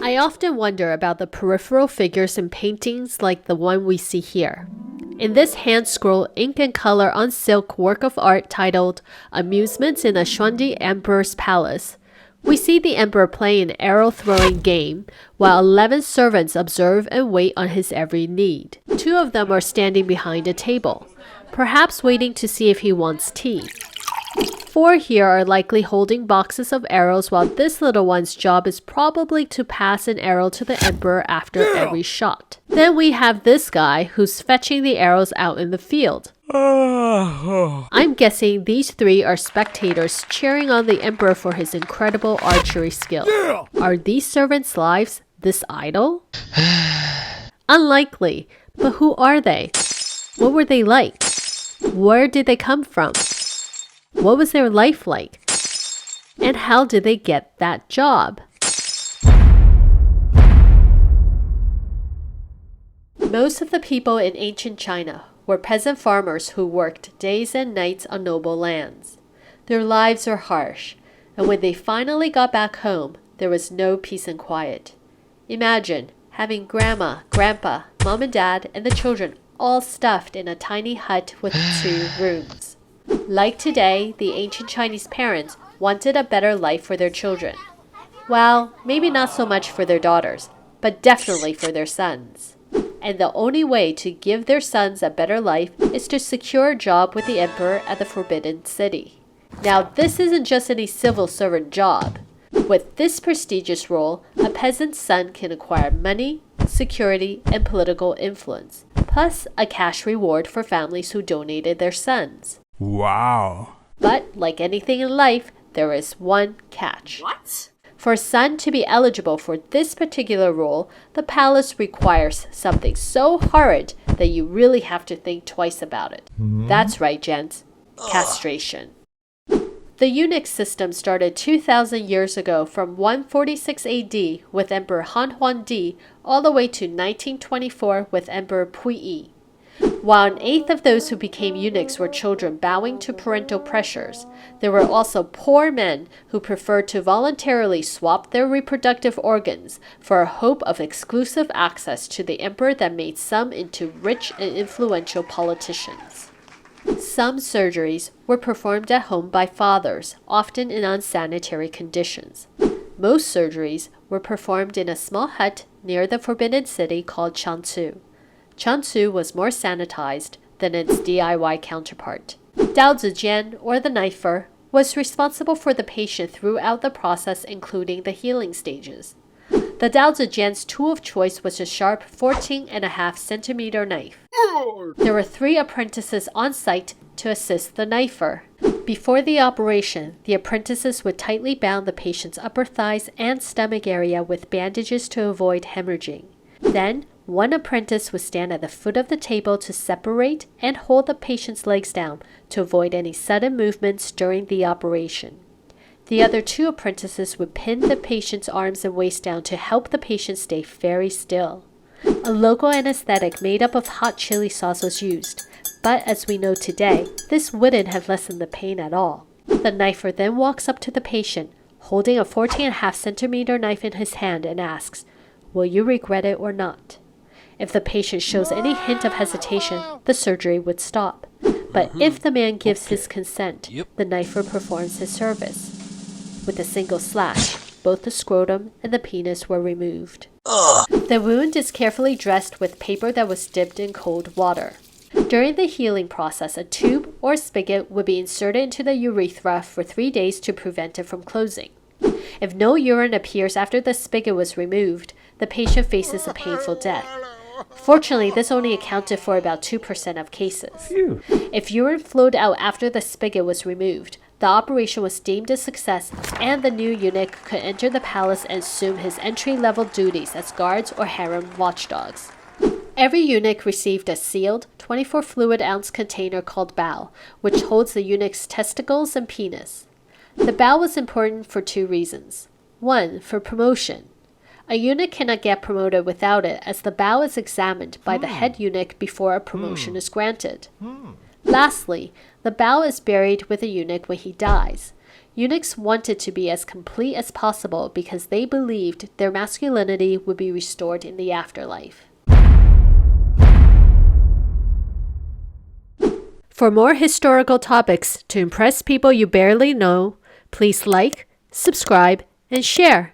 I often wonder about the peripheral figures in paintings like the one we see here. In this hand-scrolled ink and color on silk work of art titled Amusements in a Xuandi Emperor's Palace, we see the emperor playing an arrow-throwing game, while 11 servants observe and wait on his every need. 2 of them are standing behind a table, perhaps waiting to see if he wants tea. 4 here are likely holding boxes of arrows, while this little one's job is probably to pass an arrow to the emperor after every shot. Then we have this guy who's fetching the arrows out in the field. I'm guessing these 3 are spectators cheering on the emperor for his incredible archery skill. Are these servants' lives this idle? Unlikely, but who are they? What were they like? Where did they come from? What was their life like? And how did they get that job? Most of the people in ancient China were peasant farmers who worked days and nights on noble lands. Their lives were harsh, and when they finally got back home, there was no peace and quiet. Imagine having grandma, grandpa, mom and dad, and the children all stuffed in a tiny hut with 2 rooms. Like today, the ancient Chinese parents wanted a better life for their children. Well, maybe not so much for their daughters, but definitely for their sons. And the only way to give their sons a better life is to secure a job with the emperor at the Forbidden City. Now, this isn't just any civil servant job. With this prestigious role, a peasant's son can acquire money, security, and political influence, plus a cash reward for families who donated their sons. Wow. But, like anything in life, there is one catch. What? For a son to be eligible for this particular role, the palace requires something so horrid that you really have to think twice about it. That's right, gents. Castration. The eunuch system started 2,000 years ago from 146 AD with Emperor Han Huangdi all the way to 1924 with Emperor Puyi. While 1/8 of those who became eunuchs were children bowing to parental pressures, there were also poor men who preferred to voluntarily swap their reproductive organs for a hope of exclusive access to the emperor that made some into rich and influential politicians. Some surgeries were performed at home by fathers, often in unsanitary conditions. Most surgeries were performed in a small hut near the Forbidden City called Changzu. Changzu was more sanitized than its DIY counterpart. Dao Zijian, or the knifer, was responsible for the patient throughout the process, including the healing stages. The Dao Zijian's tool of choice was a sharp 14.5 centimeter knife. There were 3 apprentices on site to assist the knifer. Before the operation, the apprentices would tightly bound the patient's upper thighs and stomach area with bandages to avoid hemorrhaging. Then, one apprentice would stand at the foot of the table to separate and hold the patient's legs down to avoid any sudden movements during the operation. The other 2 apprentices would pin the patient's arms and waist down to help the patient stay very still. A local anesthetic made up of hot chili sauce was used, but as we know today, this wouldn't have lessened the pain at all. The knifer then walks up to the patient, holding a 14.5 centimeter knife in his hand and asks, "Will you regret it or not?" If the patient shows any hint of hesitation, the surgery would stop. But if the man gives his consent, the knifer performs his service. With a single slash, both the scrotum and the penis were removed. The wound is carefully dressed with paper that was dipped in cold water. During the healing process, a tube or spigot would be inserted into the urethra for 3 days to prevent it from closing. If no urine appears after the spigot was removed, the patient faces a painful death. Fortunately, this only accounted for about 2% of cases. If urine flowed out after the spigot was removed, the operation was deemed a success, and the new eunuch could enter the palace and assume his entry-level duties as guards or harem watchdogs. Every eunuch received a sealed, 24 fluid ounce container called bao, which holds the eunuch's testicles and penis. The bao was important for 2 reasons. 1, for promotion. A eunuch cannot get promoted without it, as the bao is examined by the head eunuch before a promotion is granted. Lastly, the bao is buried with the eunuch when he dies. Eunuchs wanted to be as complete as possible because they believed their masculinity would be restored in the afterlife. For more historical topics to impress people you barely know, please like, subscribe, and share.